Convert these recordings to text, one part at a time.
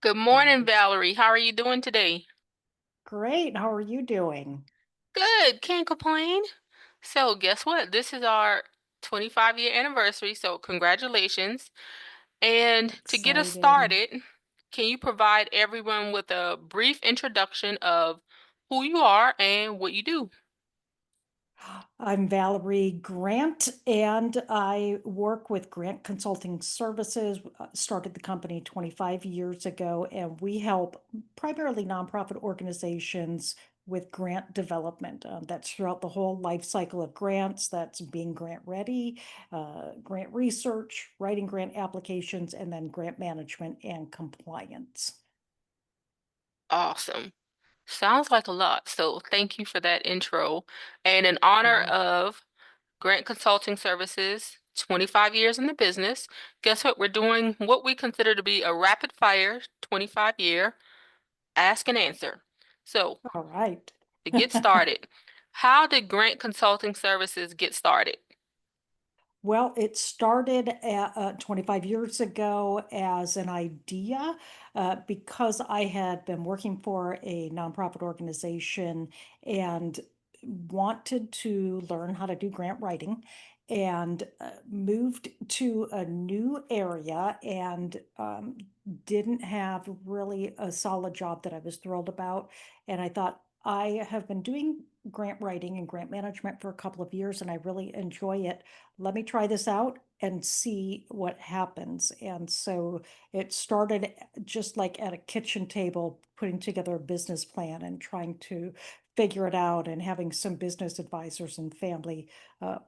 Good morning, Valerie. How are you doing today? Great. How are you doing? Good, can't complain. So, guess what? This is our 25-year anniversary, so congratulations. And to get us Exciting. started, can you provide everyone with a brief introduction of who you are and what you do? I'm Valerie Grant, and I work with Grant Consulting Services. Started the company 25 years ago, and we help primarily nonprofit organizations with grant development. That's throughout the whole life cycle of grants. That's being grant ready, grant research, writing grant applications, and then grant management and compliance. Awesome. Sounds like a lot. So, thank you for that intro. And in honor Sure. of Grant Consulting Services, 25 years in the business, guess what? We're doing what we consider to be a rapid fire 25-year ask and answer. So, All right. to get started, how did Grant Consulting Services get started? Well, it started 25 years ago as an idea because I had been working for a nonprofit organization and wanted to learn how to do grant writing and moved to a new area and didn't have really a solid job that I was thrilled about. And I thought, I have been doing grant writing and grant management for a couple of years and I really enjoy it. Let me try this out and see what happens. And so it started just like at a kitchen table, putting together a business plan and trying to figure it out and having some business advisors and family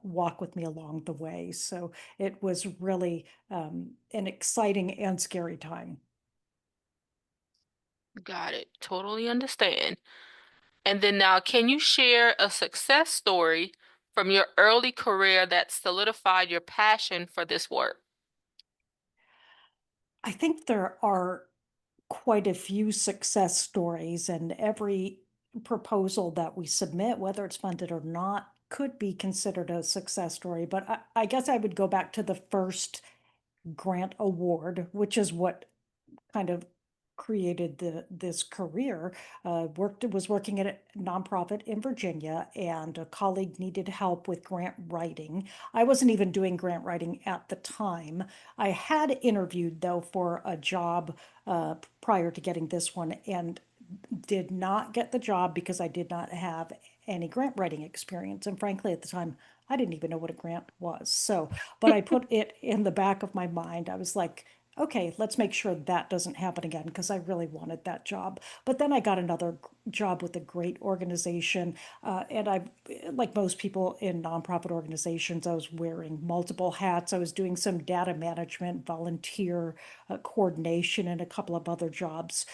walk with me along the way. So it was really an exciting and scary time. Got it. Totally understand. And then now, can you share a success story from your early career that solidified your passion for this work? I think there are quite a few success stories, and every proposal that we submit, whether it's funded or not, could be considered a success story. But I guess I would go back to the first grant award, which is what kind of created this career. Worked was working at a nonprofit in Virginia, and a colleague needed help with grant writing. I wasn't even doing grant writing at the time. I had interviewed though for a job prior to getting this one, and did not get the job because I did not have any grant writing experience. And frankly, at the time, I didn't even know what a grant was. So, but I put it in the back of my mind. I was like, okay, let's make sure that doesn't happen again because I really wanted that job. But then I got another job with a great organization. And I, like most people in nonprofit organizations, I was wearing multiple hats. I was doing some data management, volunteer coordination, and a couple of other jobs.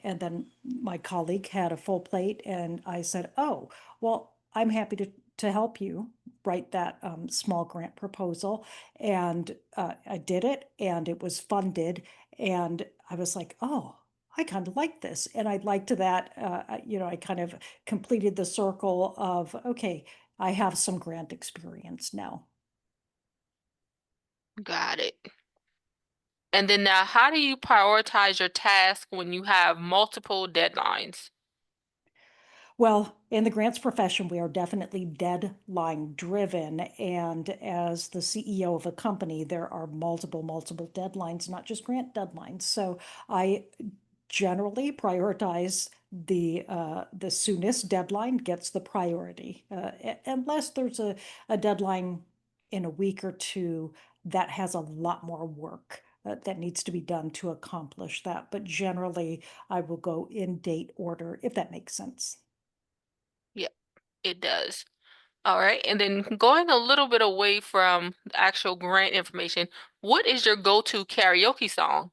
And then my colleague had a full plate, and I said, "Oh, well, I'm happy to help you write that small grant proposal." And I did it, and it was funded. And I was like, "Oh, I kind of like this," and I liked that. I kind of completed the circle of okay, I have some grant experience now. Got it. And then now, how do you prioritize your task when you have multiple deadlines? Well, in the grants profession, we are definitely deadline driven. And as the CEO of a company, there are multiple deadlines, not just grant deadlines. So I generally prioritize the soonest deadline gets the priority, unless there's a deadline in a week or two that has a lot more work that needs to be done to accomplish that. But generally, I will go in date order, if that makes sense. Yep, it does. All right. And then going a little bit away from the actual grant information, what is your go-to karaoke song?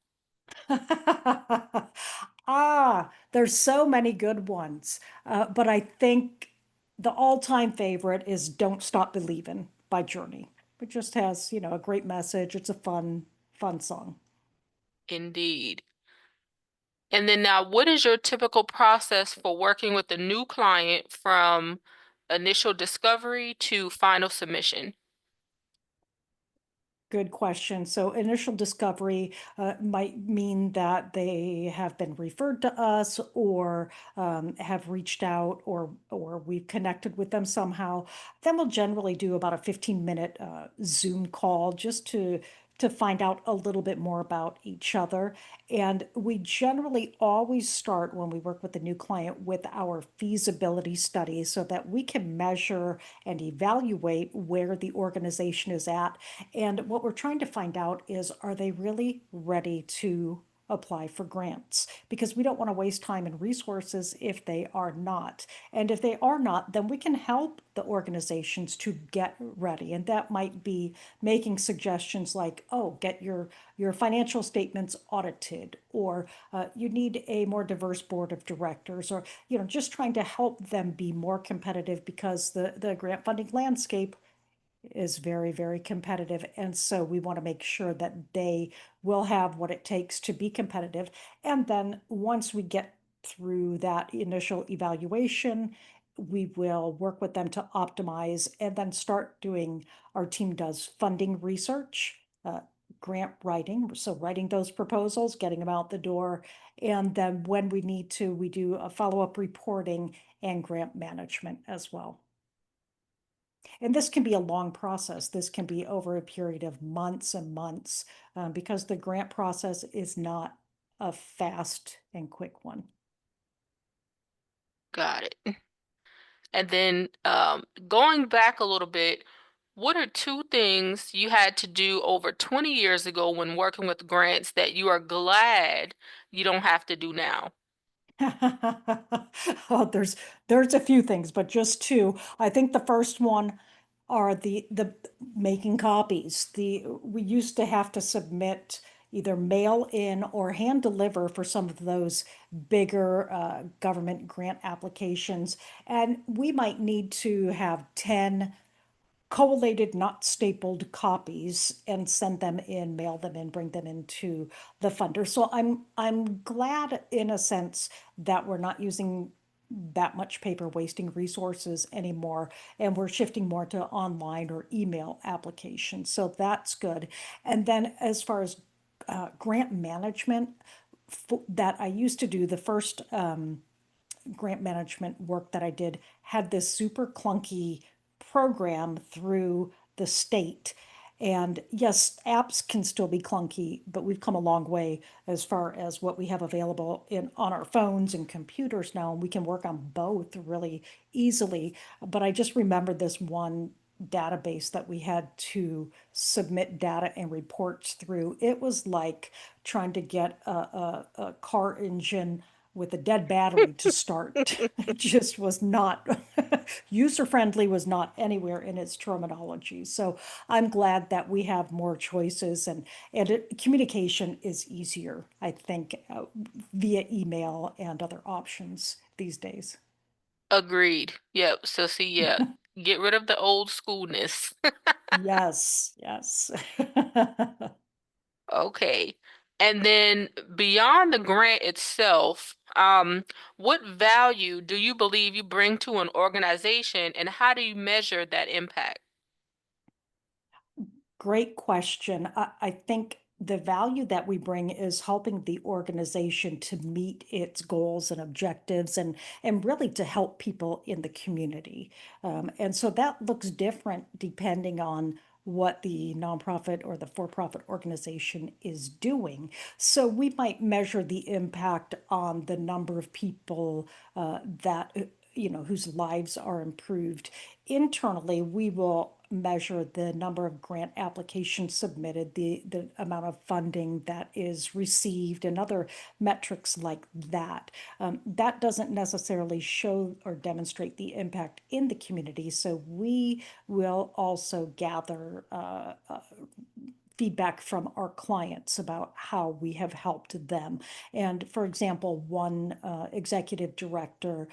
There's so many good ones. But I think the all-time favorite is Don't Stop Believin' by Journey. It just has, a great message. It's a fun song. Indeed. And then now, what is your typical process for working with a new client from initial discovery to final submission? Good question. So initial discovery might mean that they have been referred to us or have reached out or we've connected with them somehow. Then we'll generally do about a 15-minute Zoom call just to find out a little bit more about each other. And we generally always start when we work with a new client with our feasibility study so that we can measure and evaluate where the organization is at. And what we're trying to find out is, are they really ready to apply for grants? Because we don't want to waste time and resources if they are not. And if they are not, then we can help the organizations to get ready. And that might be making suggestions like, oh, get your financial statements audited, or you need a more diverse board of directors, or just trying to help them be more competitive because the grant funding landscape is very, very competitive. And so we want to make sure that they will have what it takes to be competitive. And then once we get through that initial evaluation, we will work with them to optimize and then start doing, our team does funding research, grant writing. So writing those proposals, getting them out the door. And then when we need to, we do a follow-up reporting and grant management as well. And this can be a long process. This can be over a period of months and months because the grant process is not a fast and quick one. Got it. And then going back a little bit, what are two things you had to do over 20 years ago when working with grants that you are glad you don't have to do now? Oh, there's a few things, but just two. I think the first one are the making copies. The We used to have to submit either mail in or hand deliver for some of those bigger government grant applications, and we might need to have 10 collated, not stapled copies and send them in, mail them in, bring them into the funder. So I'm glad in a sense that we're not using that much paper, wasting resources anymore, and we're shifting more to online or email applications. So that's good. And then as far as grant management that I used to do, the first grant management work that I did had this super clunky program through the state. And yes, apps can still be clunky, but we've come a long way as far as what we have available in on our phones and computers now, and we can work on both really easily. But I just remembered this one database that we had to submit data and reports through. It was like trying to get a car engine with a dead battery to start. It just was not user friendly, was not anywhere in its terminology. So I'm glad that we have more choices, and communication is easier, I think, via email and other options these days. Agreed. Yep. So see, yeah, get rid of the old schoolness. Yes, yes. Okay. And then beyond the grant itself, what value do you believe you bring to an organization and how do you measure that impact? Great question. I think the value that we bring is helping the organization to meet its goals and objectives, and really to help people in the community. And so that looks different depending on what the nonprofit or the for-profit organization is doing. So we might measure the impact on the number of people that whose lives are improved. Internally, we will measure the number of grant applications submitted, the amount of funding that is received, and other metrics like that. That doesn't necessarily show or demonstrate the impact in the community. So we will also gather feedback from our clients about how we have helped them. And for example, one executive director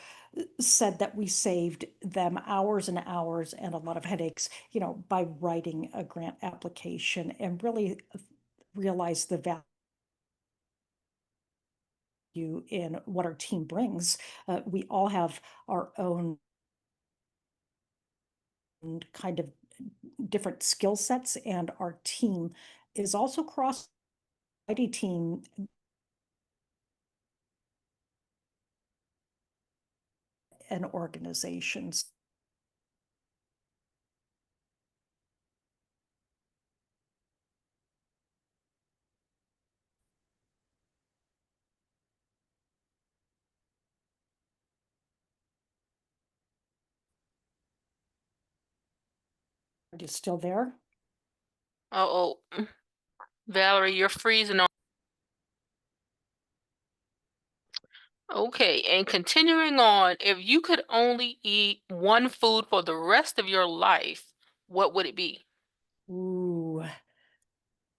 said that we saved them hours and hours and a lot of headaches, by writing a grant application, and really realize the value in what our team brings. We all have our own kind of different skill sets, and our team is also cross IT team and organizations. Are you still there? Uh-oh. Valerie, you're freezing on. Okay, and continuing on, if you could only eat one food for the rest of your life, what would it be? Ooh,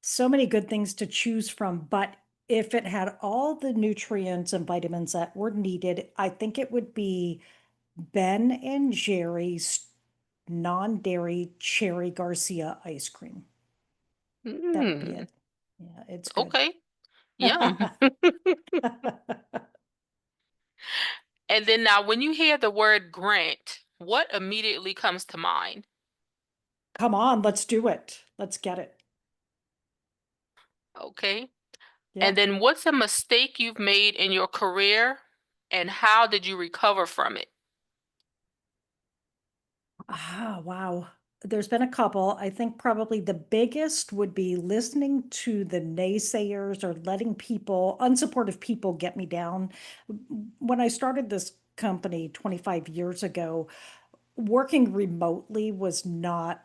so many good things to choose from, but if it had all the nutrients and vitamins that were needed, I think it would be Ben and Jerry's non-dairy cherry Garcia ice cream. That would be Hmm. it. Yeah, it's good. Okay. Yum. And then now, when you hear the word grant, what immediately comes to mind? Come on, let's do it. Let's get it. Okay. Yeah. And then what's a mistake you've made in your career and how did you recover from it? Ah, wow. There's been a couple. I think probably the biggest would be listening to the naysayers or letting people, unsupportive people, get me down. When I started this company 25 years ago, working remotely was not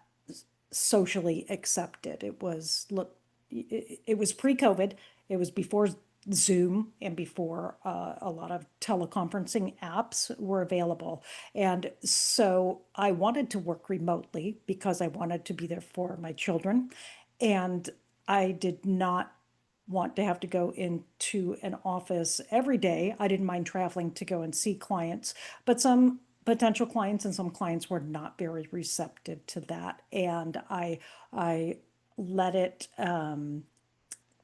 socially accepted. It was, look, it was pre-COVID. It was before Zoom and before a lot of teleconferencing apps were available. And so I wanted to work remotely because I wanted to be there for my children. And I did not want to have to go into an office every day. I didn't mind traveling to go and see clients, but some potential clients and some clients were not very receptive to that. And I let it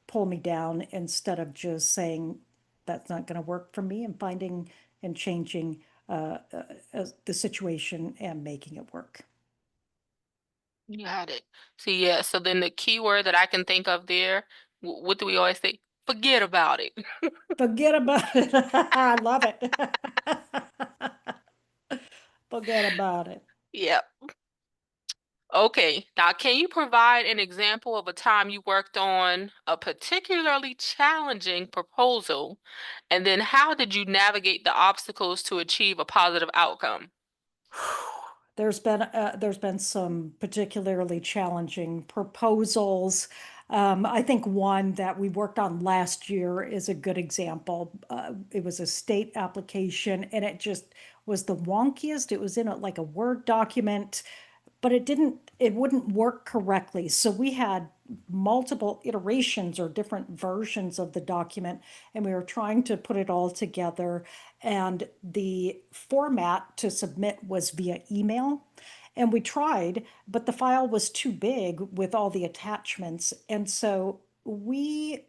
pull me down instead of just saying that's not going to work for me and finding and changing the situation and making it work. Got it. So yeah, so then the key word that I can think of there, what do we always say? Forget about it. Forget about it. I love it. Forget about it. Yep. Okay. Now, can you provide an example of a time you worked on a particularly challenging proposal, and then how did you navigate the obstacles to achieve a positive outcome? There's been some particularly challenging proposals. I think one that we worked on last year is a good example. It was a state application, and it just was the wonkiest. It was in like a Word document, but it wouldn't work correctly. So we had multiple iterations or different versions of the document, and we were trying to put it all together. And the format to submit was via email. And we tried, but the file was too big with all the attachments. And so we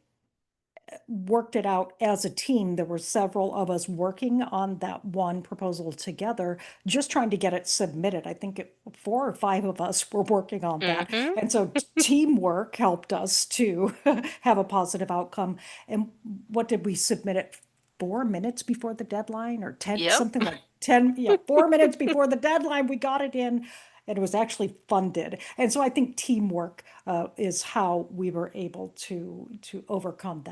worked it out as a team. There were several of us working on that one proposal together, just trying to get it submitted. I think four or five of us were working on that. Mm-hmm. And so teamwork helped us to have a positive outcome. And what did we submit it 4 minutes before the deadline or 10, Yep. something like 10, yeah, 4 minutes before the deadline, we got it in and it was actually funded. And so I think teamwork is how we were able to overcome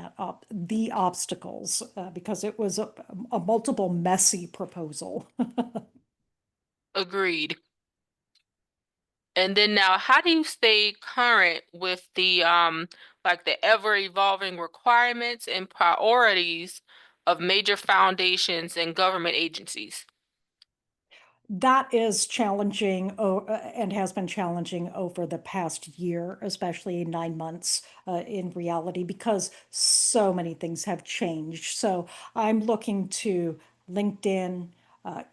the obstacles because it was a multiple messy proposal. Agreed. And then now, how do you stay current with the like the ever-evolving requirements and priorities of major foundations and government agencies? That is challenging and has been challenging over the past year, especially 9 months in reality, because so many things have changed. So I'm looking to LinkedIn,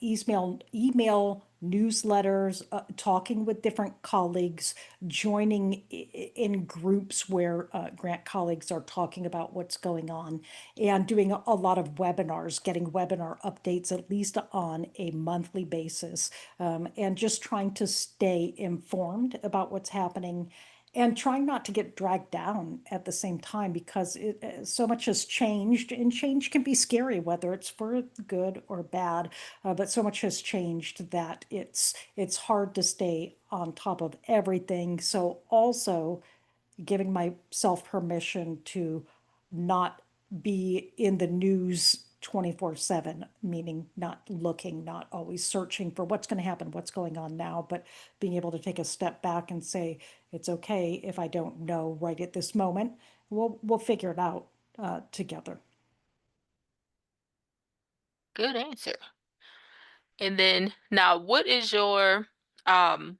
email newsletters, talking with different colleagues, joining in groups where grant colleagues are talking about what's going on, and doing a lot of webinars, getting webinar updates at least on a monthly basis, and just trying to stay informed about what's happening and trying not to get dragged down at the same time because so much has changed and change can be scary whether it's for good or bad, but so much has changed that it's hard to stay on top of everything. So also giving myself permission to not be in the news 24/7, meaning not looking, not always searching for what's going to happen, what's going on now, but being able to take a step back and say, it's okay if I don't know right at this moment. We'll figure it out together. Good answer. And then now, what is your um,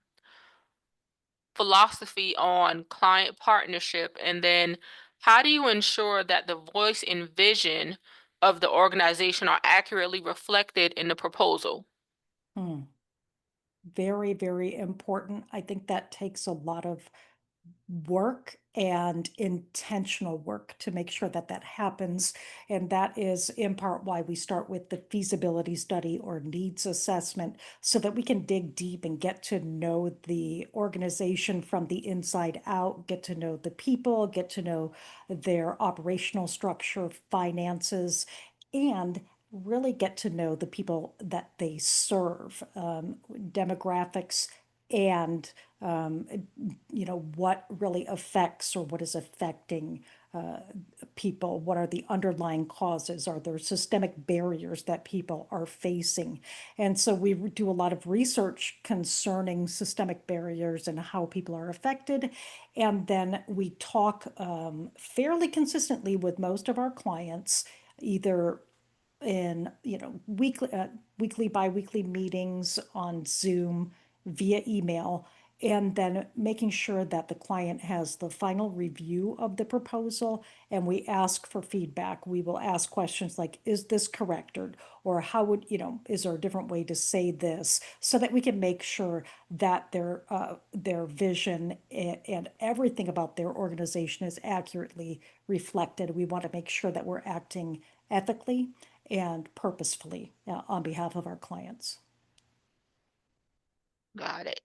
philosophy on client partnership? And then how do you ensure that the voice and vision of the organization are accurately reflected in the proposal? Hmm. Very, very important. I think that takes a lot of work and intentional work to make sure that that happens. And that is in part why we start with the feasibility study or needs assessment so that we can dig deep and get to know the organization from the inside out, get to know the people, get to know their operational structure, finances, and really get to know the people that they serve, demographics, and um, what really affects or what is affecting uh, people. What are the underlying causes? Are there systemic barriers that people are facing? And so we do a lot of research concerning systemic barriers and how people are affected. And then we talk fairly consistently with most of our clients, either in weekly bi-weekly meetings on Zoom, via email, and then making sure that the client has the final review of the proposal, and we ask for feedback. We will ask questions like, is this correct? Or how would, is there a different way to say this, so that we can make sure that their vision and everything about their organization is accurately reflected. We want to make sure that we're acting ethically and purposefully on behalf of our clients. Got it.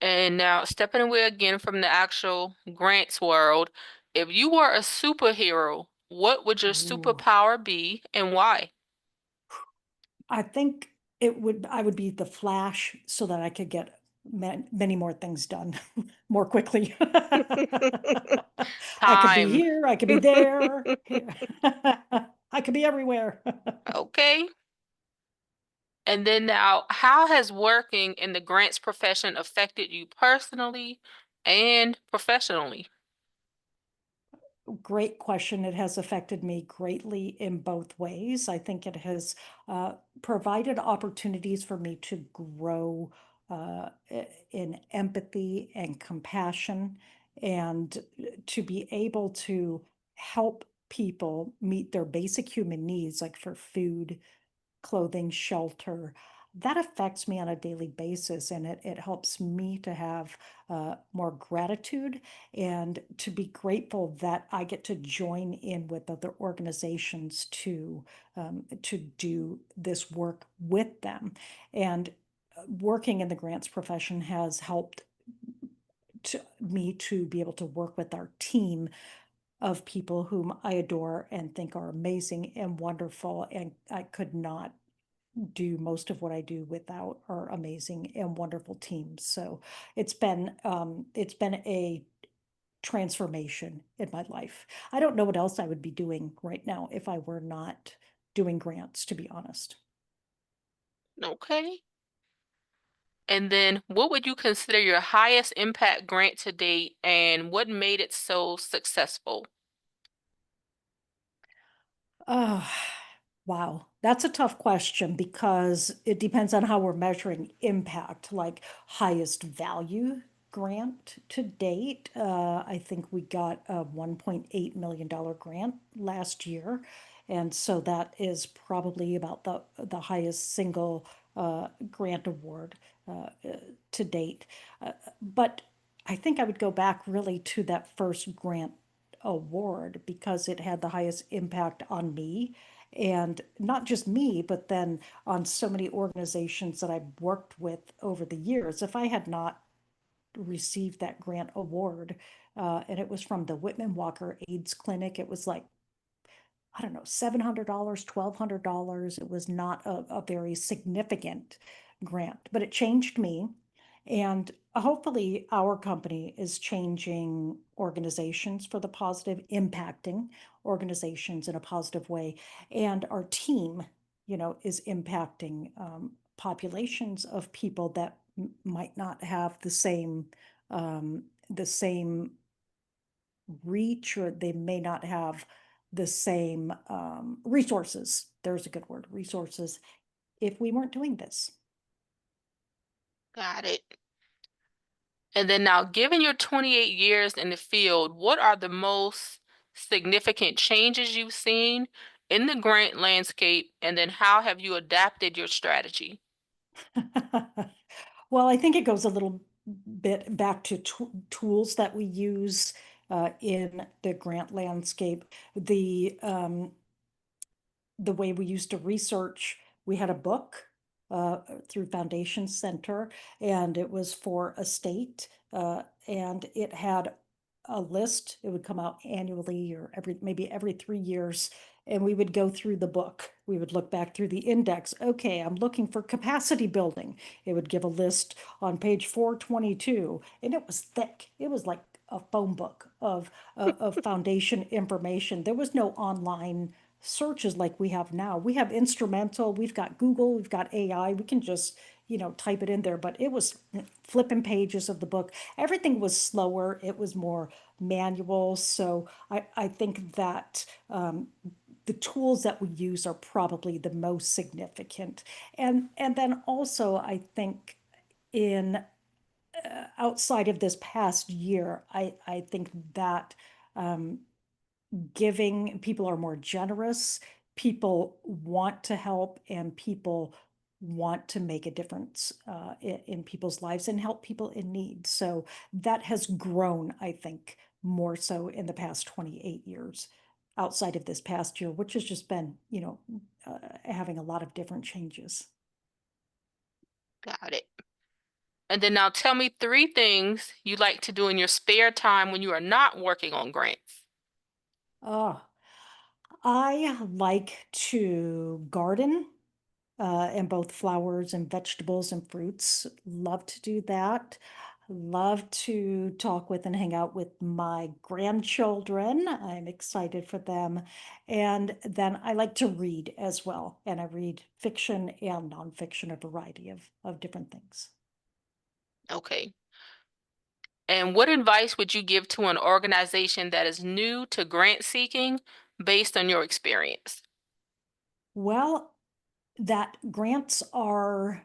And now, stepping away again from the actual grants world, if you were a superhero, what would your Ooh. superpower be and why? I think I would be the Flash so that I could get many more things done more quickly. I could be Time. here, I could be there, I could be everywhere. Okay. And then now, how has working in the grants profession affected you personally and professionally? Great question. It has affected me greatly in both ways. I think it has provided opportunities for me to grow in empathy and compassion, and to be able to help people meet their basic human needs, like for food, clothing, shelter. That affects me on a daily basis, and it helps me to have more gratitude and to be grateful that I get to join in with other organizations to do this work with them. And working in the grants profession has helped me to be able to work with our team of people whom I adore and think are amazing and wonderful. And I could not do most of what I do without our amazing and wonderful teams. So it's been a transformation in my life. I don't know what else I would be doing right now if I were not doing grants, to be honest. Okay. And then, what would you consider your highest impact grant to date and what made it so successful? Oh, wow. That's a tough question because it depends on how we're measuring impact, like highest value grant to date. I think we got a $1.8 million grant last year. And so that is probably about the highest single grant award to date. But I think I would go back really to that first grant award because it had the highest impact on me, and not just me, but then on so many organizations that I've worked with over the years. If I had not received that grant award, and it was from the Whitman Walker AIDS Clinic, it was like, I don't know, $700, $1,200. It was not a very significant grant, but it changed me. And hopefully, our company is changing organizations for the positive, impacting organizations in a positive way. And our team, is impacting populations of people that might not have the same reach, or they may not have the same resources. There's a good word, resources, if we weren't doing this. Got it. And then now, given your 28 years in the field, what are the most significant changes you've seen in the grant landscape? And then how have you adapted your strategy? Well, I think it goes a little bit back to tools that we use in the grant landscape. The way we used to research, we had a book through Foundation Center, and it was for a state, and it had a list. It would come out annually or maybe every 3 years, and we would go through the book. We would look back through the index. Okay, I'm looking for capacity building. It would give a list on page 422, and it was thick. It was like a phone book of foundation information. There was no online searches like we have now. We have instrumental, we've got Google, we've got AI, we can just, type it in there, but it was flipping pages of the book. Everything was slower, it was more manual. So I think that the tools that we use are probably the most significant. And then also I think in outside of this past year, I think that giving, people are more generous, people want to help, and people want to make a difference in people's lives and help people in need. So that has grown, I think, more so in the past 28 years outside of this past year, which has just been, having a lot of different changes. Got it. And then now tell me three things you like to do in your spare time when you are not working on grants. Oh, I like to garden, and both flowers and vegetables and fruits. Love to do that. Love to talk with and hang out with my grandchildren. I'm excited for them. And then I like to read as well. And I read fiction and nonfiction, a variety of different things. Okay. And what advice would you give to an organization that is new to grant seeking based on your experience? Well, that grants are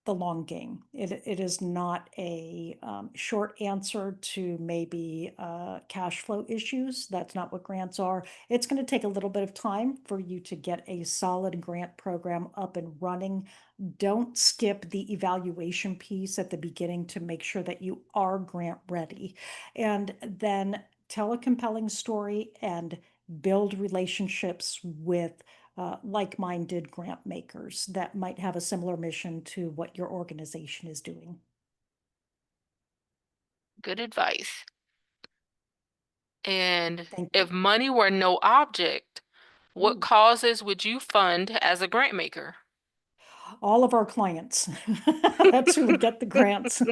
the long game. It is not a short answer to maybe cash flow issues. That's not what grants are. It's going to take a little bit of time for you to get a solid grant program up and running. Don't skip the evaluation piece at the beginning to make sure that you are grant ready. And then tell a compelling story and build relationships with like-minded grant makers that might have a similar mission to what your organization is doing. Good advice. And Thank if you. money were no object, what Ooh. causes would you fund as a grant maker? All of our clients. That's who would get the grants.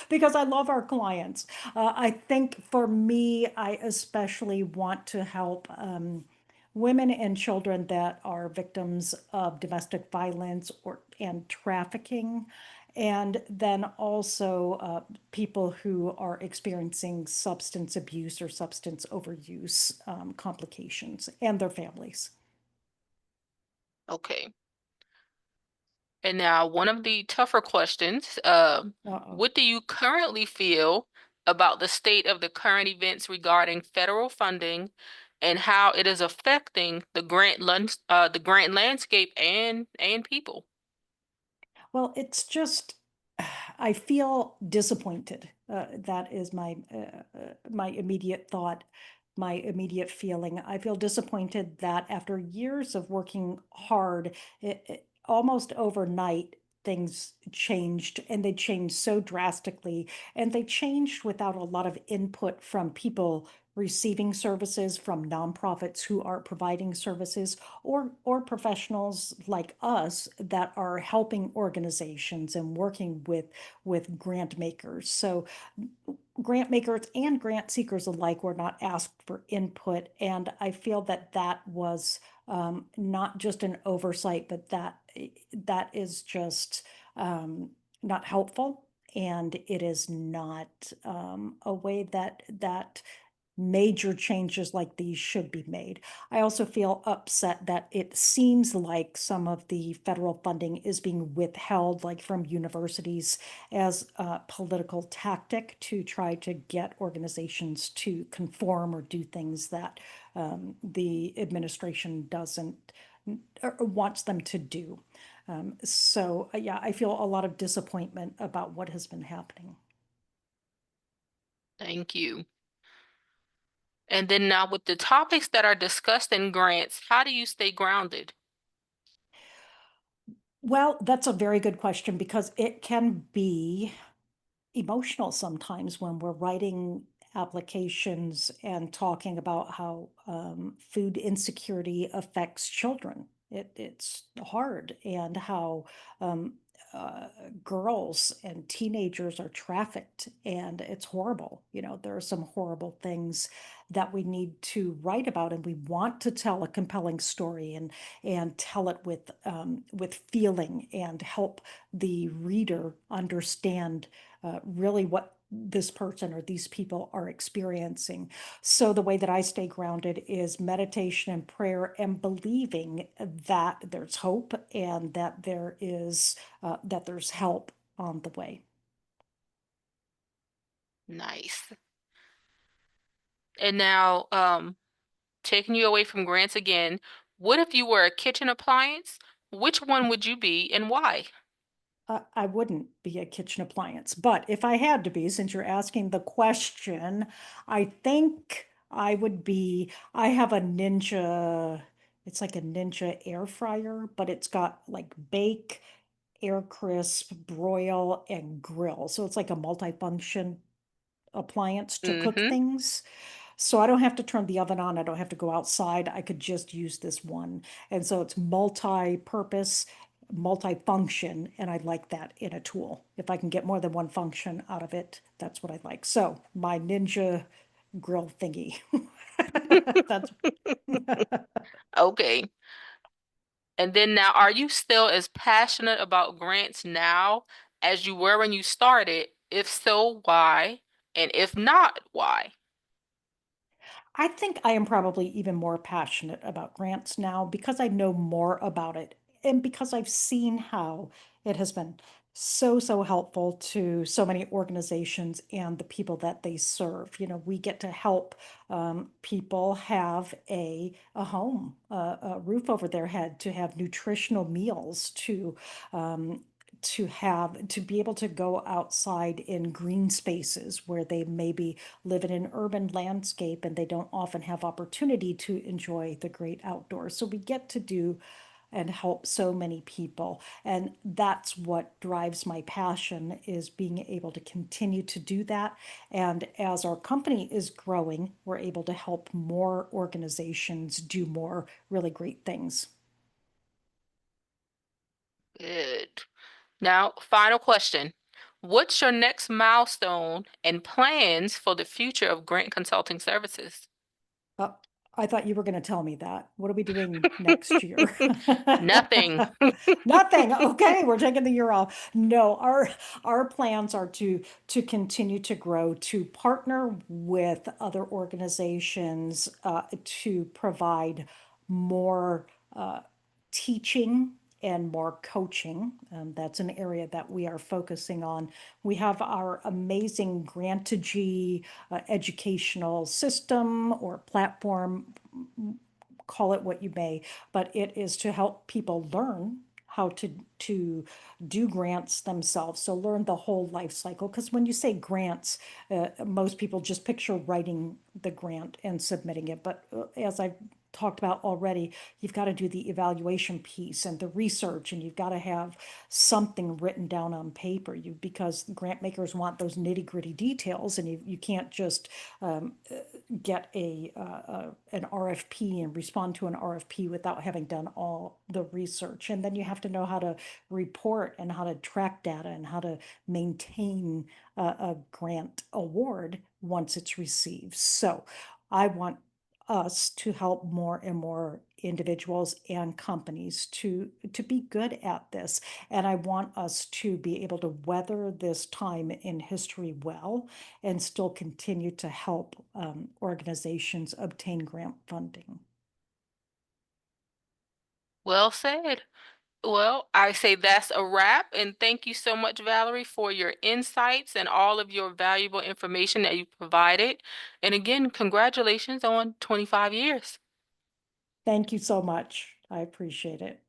Because I love our clients. I think for me, I especially want to help women and children that are victims of domestic violence or and trafficking, and then also people who are experiencing substance abuse or substance overuse complications, and their families. Okay. And now one of the tougher questions, Uh-oh. what do you currently feel about the state of the current events regarding federal funding and how it is affecting the grant landscape and people. Well, it's just, I feel disappointed. That is my immediate thought, my immediate feeling. I feel disappointed that after years of working hard, almost overnight, things changed, and they changed so drastically, and they changed without a lot of input from people receiving services, from nonprofits who are providing services, or professionals like us that are helping organizations and working with grant makers. So grant makers and grant seekers alike were not asked for input, and I feel that that was not just an oversight, but that is just not helpful, and it is not a way that major changes like these should be made. I also feel upset that it seems like some of the federal funding is being withheld, like from universities, as a political tactic to try to get organizations to conform or do things that the administration doesn't or wants them to do. Yeah, I feel a lot of disappointment about what has been happening. Thank you. And then now with the topics that are discussed in grants, how do you stay grounded? Well, that's a very good question because it can be emotional sometimes when we're writing applications and talking about how food insecurity affects children. It's hard, and how um, uh, girls and teenagers are trafficked, and it's horrible. You know, there are some horrible things that we need to write about, and we want to tell a compelling story and tell it with feeling and help the reader understand really what this person or these people are experiencing. So the way that I stay grounded is meditation and prayer, and believing that there's hope, and that there's help on the way. Nice. And now, taking you away from grants again, what if you were a kitchen appliance? Which one would you be and why? I wouldn't be a kitchen appliance, but if I had to be, since you're asking the question, I think I would be. I have a Ninja, it's like a Ninja air fryer, but it's got like bake, air crisp, broil, and grill. So it's like a multifunction appliance to cook Mm-hmm. things. So I don't have to turn the oven on. I don't have to go outside. I could just use this one. And so it's multi-purpose, multi-function, and I like that in a tool. If I can get more than one function out of it, that's what I like. So my Ninja grill thingy. That's Okay. And then now, are you still as passionate about grants now as you were when you started? If so, why? And if not, why? I think I am probably even more passionate about grants now because I know more about it, and because I've seen how it has been so helpful to so many organizations and the people that they serve. You know, we get to help people have a home, a roof over their head, to have nutritional meals, um, to be able to go outside in green spaces where they maybe live in an urban landscape and they don't often have opportunity to enjoy the great outdoors. So we get to do and help so many people. And that's what drives my passion, is being able to continue to do that. And as our company is growing, we're able to help more organizations do more really great things. Good. Now, final question. What's your next milestone and plans for the future of grant consulting services? Uh, I thought you were going to tell me that. What are we doing next year? Nothing. Nothing. Okay, we're taking the year off. No, our plans are to continue to grow, to partner with other organizations to provide more teaching and more coaching. That's an area that we are focusing on. We have our amazing Grantegy educational system or platform, call it what you may, but it is to help people learn how to do grants themselves. So learn the whole life cycle. Because when you say grants, most people just picture writing the grant and submitting it. But as I've talked about already, you've got to do the evaluation piece and the research, and you've got to have something written down on paper. Because grant makers want those nitty gritty details, and you can't just get an RFP and respond to an RFP without having done all the research. And then you have to know how to report and how to track data and how to maintain a grant award once it's received. So I want us to help more and more individuals and companies to be good at this. And I want us to be able to weather this time in history well and still continue to help organizations obtain grant funding. Well said. Well, I say that's a wrap, and thank you so much, Valerie, for your insights and all of your valuable information that you provided. And again, congratulations on 25 years. Thank you so much. I appreciate it.